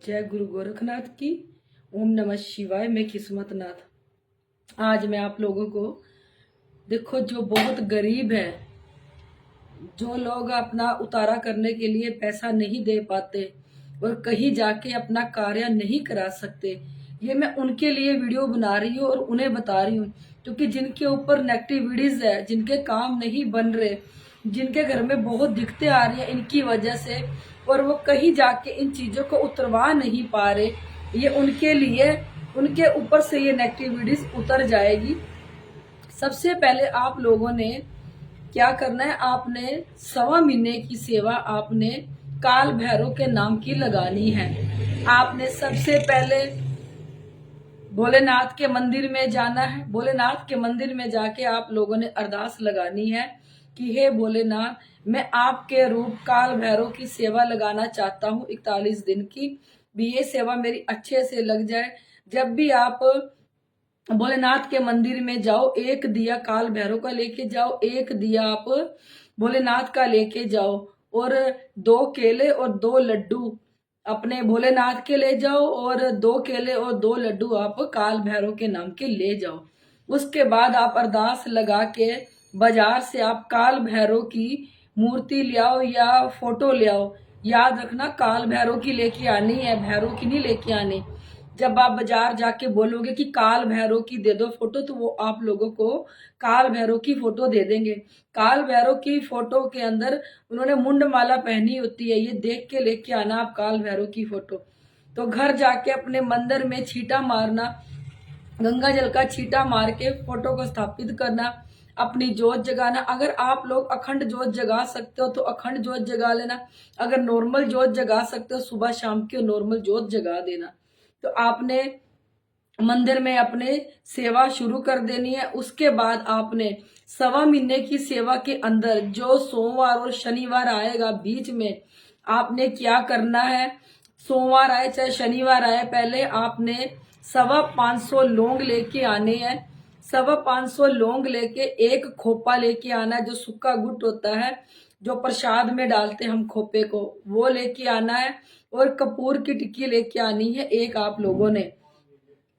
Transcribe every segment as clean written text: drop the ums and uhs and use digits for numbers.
जय गुरु गोरखनाथ की। ओम नमः शिवाय। मैं किस्मतनाथ। आज मैं आप लोगों को देखो, जो बहुत गरीब है, जो लोग अपना उतारा करने के लिए पैसा नहीं दे पाते और कहीं जाके अपना कार्य नहीं करा सकते, ये मैं उनके लिए वीडियो बना रही हूँ और उन्हें बता रही हूँ, क्योंकि जिनके ऊपर नेगेटिविटीज है, जिनके काम नहीं बन रहे, जिनके घर में बहुत दिक्कतें आ रही हैं इनकी वजह से, और वो कहीं जाके इन चीजों को उतरवा नहीं पा रहे, ये उनके लिए, उनके ऊपर से ये नेगेटिविटीज उतर जाएगी। सबसे पहले आप लोगों ने क्या करना है, आपने 1.25 महीने की सेवा आपने काल भैरव के नाम की लगानी है। आपने सबसे पहले भोलेनाथ के मंदिर में जाना है। भोलेनाथ के मंदिर में जाके आप लोगों ने अरदास लगानी है कि हे भोलेनाथ, मैं आपके रूप काल भैरव की सेवा लगाना चाहता हूँ 41 दिन की, भी ये सेवा मेरी अच्छे से लग जाए। जब भी आप भोलेनाथ के मंदिर में जाओ, एक दिया काल भैरव का लेके जाओ, एक दिया आप भोलेनाथ का लेके जाओ, और 2 केले और 2 लड्डू अपने भोलेनाथ के ले जाओ, और 2 केले और 2 लड्डू आप काल भैरव के नाम के ले जाओ। उसके बाद आप अरदास लगा के बाजार से आप काल भैरव की मूर्ति ले आओ या फोटो ले आओ। याद रखना, काल भैरव की लेके आनी है, भैरव की नहीं लेके आनी। जब आप बाजार जाके बोलोगे कि काल भैरव की दे दो फोटो, तो वो आप लोगों को काल भैरव की फोटो दे देंगे। काल भैरव की फोटो के अंदर उन्होंने मुंड माला पहनी होती है, ये देख के लेके आना आप काल भैरव की फोटो। तो घर जाके अपने मंदिर में छींटा मारना, गंगा जल का छींटा मार के फोटो को स्थापित करना, अपनी जोत जगाना। अगर आप लोग अखंड जोत जगा सकते हो तो अखंड जोत जगा लेना, अगर नॉर्मल जोत जगा सकते हो सुबह शाम की नॉर्मल जोत जगा देना। तो आपने मंदिर में अपने सेवा शुरू कर देनी है। उसके बाद आपने 1.25 महीने की सेवा के अंदर जो सोमवार और शनिवार आएगा बीच में, आपने क्या करना है, सोमवार आए चाहे शनिवार आए, पहले आपने 525 लौंग लेके आने हैं। 525 लौंग लेके एक खोपा लेके आना है, जो सूखा गुट होता है, जो प्रसाद में डालते हैं हम खोपे को, वो लेके आना है। और कपूर की टिक्की लेके आनी है एक आप लोगों ने।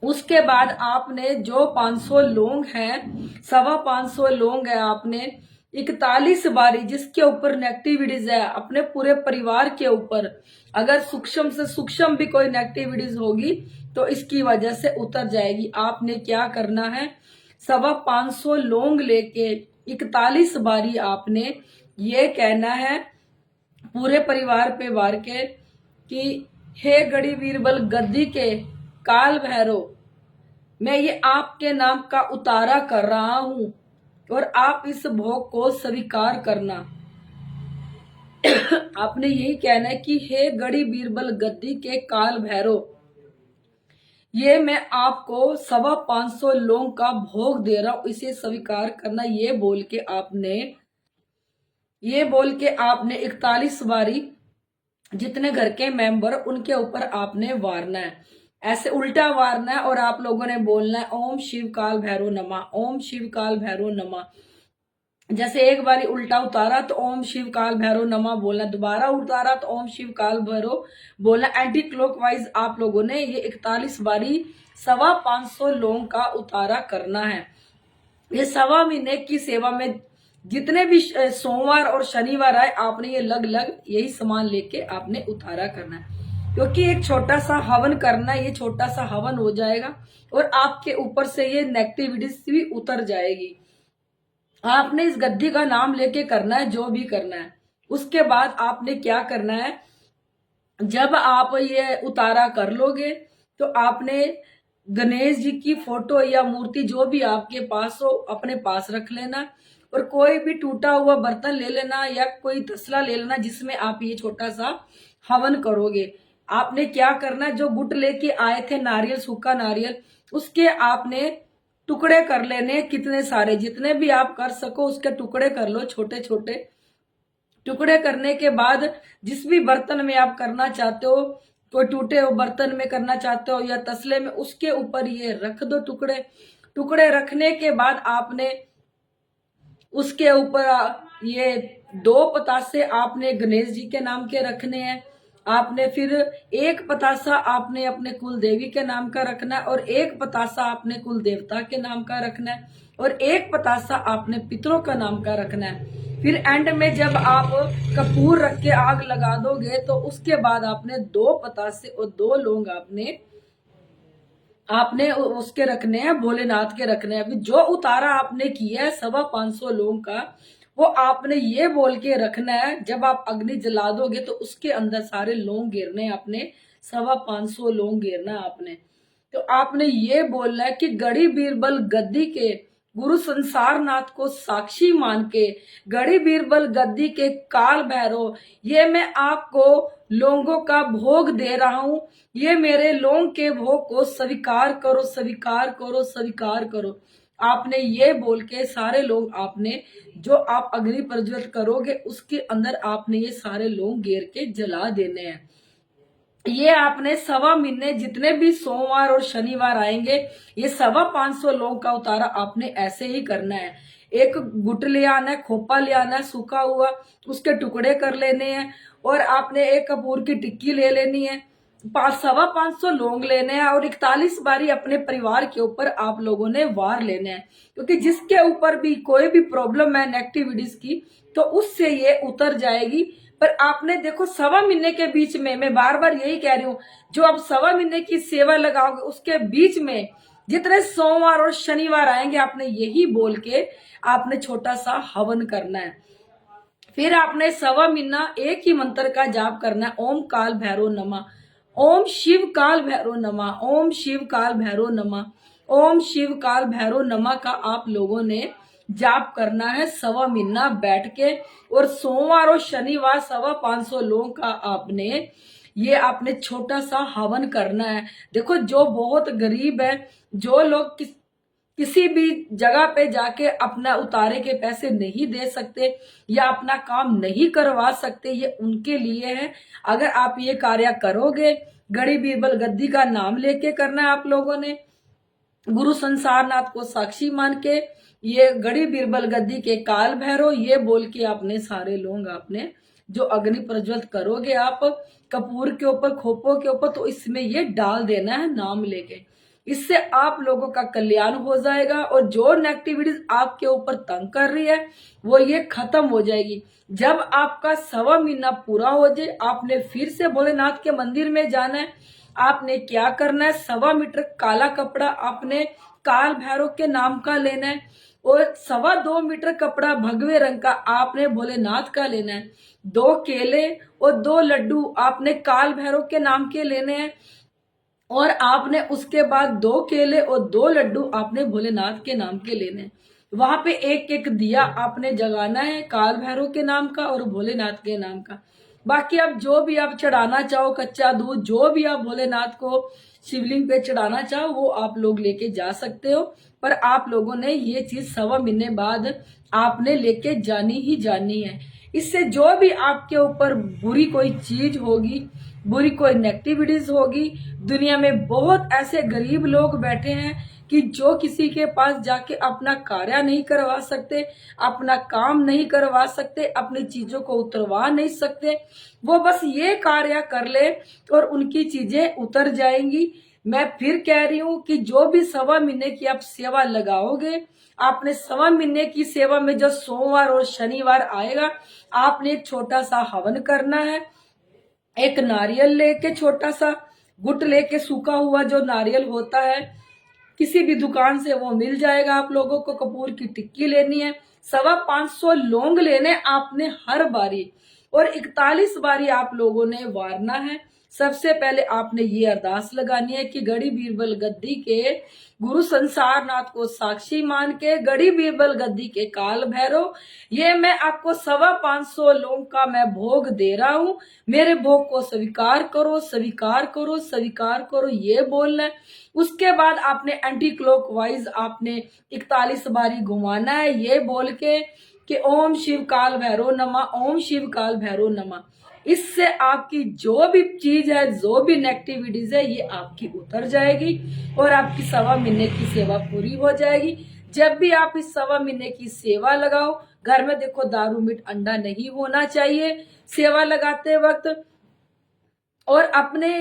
उसके बाद आपने जो 500 लौंग है, 525 लौंग है, आपने 41 बारी, जिसके ऊपर नेगेटिविटीज है अपने पूरे परिवार के ऊपर, अगर सूक्ष्म से सूक्ष्म भी कोई नेगेटिविटीज होगी तो इसकी वजह से उतर जाएगी। आपने क्या करना है, 525 लौंग लेके 41 बारी आपने ये कहना है पूरे परिवार पे वार के कि हे गड़ी बीरबल गद्दी के काल भैरव, मैं ये आपके नाम का उतारा कर रहा हूं और आप इस भोग को स्वीकार करना। आपने यही कहना है कि हे गड़ी बीरबल गद्दी के काल भैरव, ये मैं आपको 525 लौंग का भोग दे रहा हूं, इसे स्वीकार करना। ये बोल के आपने 41 बारी जितने घर के मेंबर उनके ऊपर आपने वारना है, ऐसे उल्टा वारना है, और आप लोगों ने बोलना है ओम शिव काल भैरव नमः, ओम शिव काल भैरव नमः। जैसे एक बारी उल्टा उतारा तो ओम शिव काल भैरव नमः बोलना, दोबारा उतारा तो ओम शिव काल भैरव बोलना। एंटी क्लॉकवाइज आप लोगों ने ये 41 बारी 525 लौंग का उतारा करना है। ये 1.25 महीने की सेवा में जितने भी सोमवार और शनिवार आए, आपने ये लग लग यही सामान लेके आपने उतारा करना है, क्योंकि एक छोटा सा हवन करना है। ये छोटा सा हवन हो जाएगा और आपके ऊपर से ये नेगेटिविटी भी उतर जाएगी। आपने इस गद्दी का नाम लेके करना है जो भी करना है। उसके बाद आपने क्या करना है, जब आप ये उतारा कर लोगे तो आपने गणेश जी की फोटो या मूर्ति जो भी आपके पास हो अपने पास रख लेना, और कोई भी टूटा हुआ बर्तन ले लेना या कोई तसला ले लेना जिसमें आप ये छोटा सा हवन करोगे। आपने क्या करना है, जो गुट लेके आए थे नारियल, सूखा नारियल, उसके आपने टुकड़े कर लेने, कितने सारे जितने भी आप कर सको उसके टुकड़े कर लो, छोटे छोटे टुकड़े करने के बाद जिस भी बर्तन में आप करना चाहते हो, कोई टूटे हुए बर्तन में करना चाहते हो या तसले में, उसके ऊपर ये रख दो टुकड़े। टुकड़े रखने के बाद आपने उसके ऊपर ये 2 पतासे आपने गणेश जी के नाम के रखने हैं। आपने फिर एक पतासा आपने अपने कुल देवी के नाम का रखना है, और एक पतासा आपने कुल देवता के नाम का रखना है, और एक पतासा आपने पितरों का नाम का रखना है। फिर एंड में जब आप कपूर रख के आग लगा दोगे तो उसके बाद आपने 2 पतासे और 2 लौंग आपने उसके रखने हैं, भोलेनाथ के रखने हैं। अभी जो उतारा आपने किया है 525 लोग का, वो आपने ये बोल के रखना है, जब आप अग्नि जला दोगे तो उसके अंदर सारे लौंग गिरने आपने, 525 लौंग गिरना आपने। तो आपने ये बोलना है कि गढ़ी बीरबल गद्दी के गुरु संसारनाथ को साक्षी मान के, गढ़ी बीरबल गद्दी के काल भैरव, ये मैं आपको लोगों का भोग दे रहा हूं, ये मेरे लोग के भोग को स्वीकार करो, स्वीकार करो, स्वीकार करो। आपने ये बोल के सारे लोग आपने, जो आप अग्नि प्रज्वलित करोगे उसके अंदर आपने ये सारे लोग घेर के जला देने हैं। ये आपने 1.25 महीने जितने भी सोमवार और शनिवार आएंगे, ये 525 लोगों का उतारा आपने ऐसे ही करना है। एक गुट ले आना है, खोपा ले आना है सूखा हुआ, उसके टुकड़े कर लेने हैं, और आपने एक कपूर की टिक्की ले लेनी है, 525 लौंग लेने हैं, और 41 बारी अपने परिवार के ऊपर आप लोगों ने वार लेने हैं। क्योंकि जिसके ऊपर भी कोई भी प्रॉब्लम है नेगेटिविटीज की, तो उससे ये उतर जाएगी। पर आपने देखो 1.25 महीने के बीच में, मैं बार बार यही कह रही हूँ, जो आप 1.25 महीने की सेवा लगाओगे उसके बीच में जितने सोमवार और शनिवार आएंगे, आपने यही बोल के आपने छोटा सा हवन करना है। फिर आपने 1.25 महीना एक ही मंत्र का जाप करना है, ओम काल भैरव नमः, ओम शिव काल भैरव नमः, ओम शिव काल भैरव नमः, ओम शिव काल भैरव नमः का आप लोगों ने जाप करना है 1.25 महीना बैठ के। और सोमवार और शनिवार 525 लोगों का आपने छोटा सा हवन करना है। देखो जो बहुत गरीब है, जो लोग किसी भी जगह पे जाके अपना उतारे के पैसे नहीं दे सकते या अपना काम नहीं करवा सकते, ये उनके लिए है। अगर आप ये कार्य करोगे, गढ़ी बीरबल गद्दी का नाम लेके करना है आप लोगों ने, गुरु संसारनाथ को साक्षी मान के, ये गढ़ी बीरबल गद्दी के काल भैरव, ये बोल के आपने सारे लोग आपने जो अग्नि प्रज्वलित करोगे आप कपूर के ऊपर, खोपों के ऊपर, तो इसमें ये डाल देना है नाम लेके। इससे आप लोगों का कल्याण हो जाएगा, और जो नेगेटिविटीज आपके ऊपर तंग कर रही है वो ये खत्म हो जाएगी। जब आपका 1.25 महीना पूरा हो जाए, आपने फिर से भोलेनाथ के मंदिर में जाना है। आपने क्या करना है, 1.25 मीटर काला कपड़ा आपने काल भैरव के नाम का लेना है, और 2.25 मीटर कपड़ा भगवे रंग का आपने भोलेनाथ का लेना है। 2 केले और 2 लड्डू आपने काल भैरव के नाम के लेने हैं, और आपने उसके बाद 2 केले और 2 लड्डू आपने भोलेनाथ के नाम के लेने हैं। वहां पे एक एक दिया आपने जगाना है काल भैरव के नाम का और भोलेनाथ के नाम का। बाकी आप जो भी आप चढ़ाना चाहो, कच्चा दूध, जो भी आप भोलेनाथ को शिवलिंग पे चढ़ाना चाहो, वो आप लोग लेके जा सकते हो। पर आप लोगों ने ये चीज 1.25 महीने बाद आपने लेके जानी ही जानी है। इससे जो भी आपके ऊपर बुरी कोई चीज होगी, बुरी कोई नेगेटिविटीज होगी, दुनिया में बहुत ऐसे गरीब लोग बैठे हैं कि जो किसी के पास जाके अपना कार्य नहीं करवा सकते, अपना काम नहीं करवा सकते, अपनी चीजों को उतरवा नहीं सकते। वो बस ये कार्य कर ले और उनकी चीजें उतर जाएंगी। मैं फिर कह रही हूं कि जो भी 1.25 महीने की आप सेवा लगाओगे, आपने 1.25 महीने की सेवा में जो सोमवार और शनिवार आएगा, आपने एक छोटा सा हवन करना है। एक नारियल लेके, छोटा सा गुट लेके, सूखा हुआ जो नारियल होता है किसी भी दुकान से वो मिल जाएगा आप लोगों को। कपूर की टिक्की लेनी है, 525 लौंग लेने आपने हर बारी, और 41 बारी आप लोगों ने वारना है। सबसे पहले आपने ये अरदास लगानी है कि गढ़ी बीरबल गद्दी के गुरु संसारनाथ को साक्षी मान के, गढ़ी बीरबल गद्दी के काल भैरव, ये मैं आपको 525 लोगों का मैं भोग दे रहा हूं, मेरे भोग को स्वीकार करो, स्वीकार करो, स्वीकार करो, ये बोलना है। उसके बाद आपने एंटी क्लॉकवाइज आपने 41 बारी घुमाना है, ये बोल के कि ओम शिव काल भैरव नमः, ओम शिव काल भैरव नमः। इससे आपकी जो भी चीज है, जो भी नेगेटिविटीज है, ये आपकी उतर जाएगी और आपकी 1.25 महीने की सेवा पूरी हो जाएगी। जब भी आप इस 1.25 महीने की सेवा लगाओ, घर में देखो दारू मीट अंडा नहीं होना चाहिए सेवा लगाते वक्त। और अपने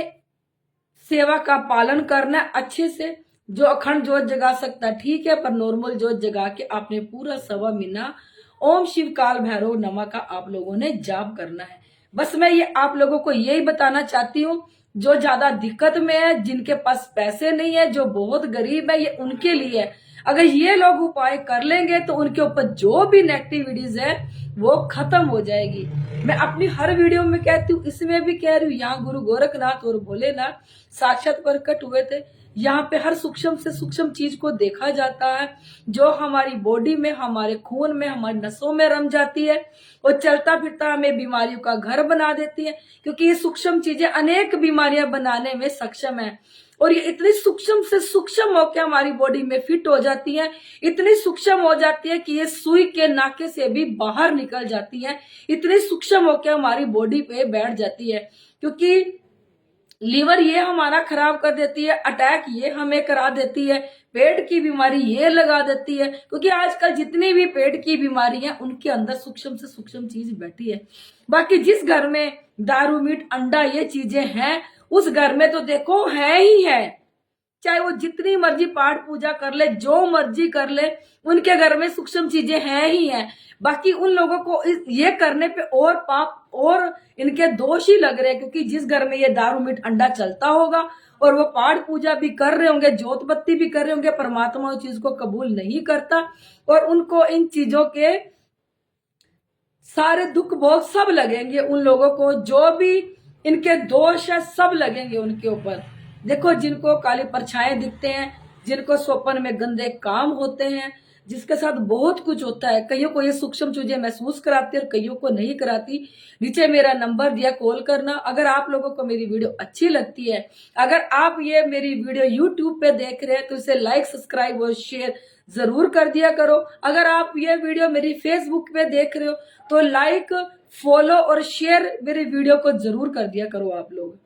सेवा का पालन करना अच्छे से। जो अखंड जोत जगा सकता ठीक है, पर नॉर्मल जोत जगा के आपने पूरा 1.25 महीना ओम शिव काल भैरव नमः का आप लोगों ने जाप करना है। बस मैं ये आप लोगों को यही बताना चाहती हूँ, जो ज्यादा दिक्कत में है, जिनके पास पैसे नहीं है, जो बहुत गरीब है, ये उनके लिए है। अगर ये लोग उपाय कर लेंगे तो उनके ऊपर जो भी नेगेटिविटीज है वो खत्म हो जाएगी। मैं अपनी हर वीडियो में कहती हूँ, इसमें भी कह रही हूँ, यहाँ गुरु गोरखनाथ और भोलेनाथ साक्षात प्रकट हुए थे। यहाँ पे हर सूक्ष्म से सूक्ष्म चीज को देखा जाता है, जो हमारी बॉडी में, हमारे खून में, हमारे नसों में रम जाती है और चलता फिरता हमें बीमारियों का घर बना देती है, क्योंकि ये सूक्ष्म चीजें अनेक बीमारियां बनाने में सक्षम है। और ये इतनी सूक्ष्म से सूक्ष्म होकर हमारी बॉडी में फिट हो जाती है, इतनी सूक्ष्म हो जाती है कि ये सुई के नाके से भी बाहर निकल जाती है, इतनी सूक्ष्म होकर हमारी बॉडी पे बैठ जाती है। क्योंकि लीवर ये हमारा खराब कर देती है, अटैक ये हमें करा देती है, पेट की बीमारी ये लगा देती है, क्योंकि आजकल जितनी भी पेट की बीमारी है उनके अंदर सूक्ष्म से सूक्ष्म चीज बैठी है। बाकी जिस घर में दारू मीट अंडा ये चीजें हैं, उस घर में तो देखो है ही है, चाहे वो जितनी मर्जी पाठ पूजा कर ले, जो मर्जी कर ले, उनके घर में सूक्ष्म चीजें हैं ही हैं। बाकी उन लोगों को ये करने पे और पाप और इनके दोष ही लग रहे हैं, क्योंकि जिस घर में ये दारू मीट अंडा चलता होगा और वो पाठ पूजा भी कर रहे होंगे, जोत बत्ती भी कर रहे होंगे, परमात्मा उस चीज को कबूल नहीं करता और उनको इन चीजों के सारे दुख भोग सब लगेंगे। उन लोगों को जो भी इनके दोष है सब लगेंगे उनके ऊपर। देखो, जिनको काली परछाएं दिखते हैं, जिनको स्वप्न में गंदे काम होते हैं, जिसके साथ बहुत कुछ होता है, कईयों को ये सूक्ष्म चीजें महसूस कराती है और कईयों को नहीं कराती। नीचे मेरा नंबर दिया, कॉल करना। अगर आप लोगों को मेरी वीडियो अच्छी लगती है, अगर आप ये मेरी वीडियो यूट्यूब पे देख रहे हैं तो इसे लाइक, सब्सक्राइब और शेयर जरूर कर दिया करो। अगर आप ये वीडियो मेरी फेसबुक पे देख रहे हो तो लाइक, फॉलो और शेयर मेरी वीडियो को जरूर कर दिया करो आप लोग।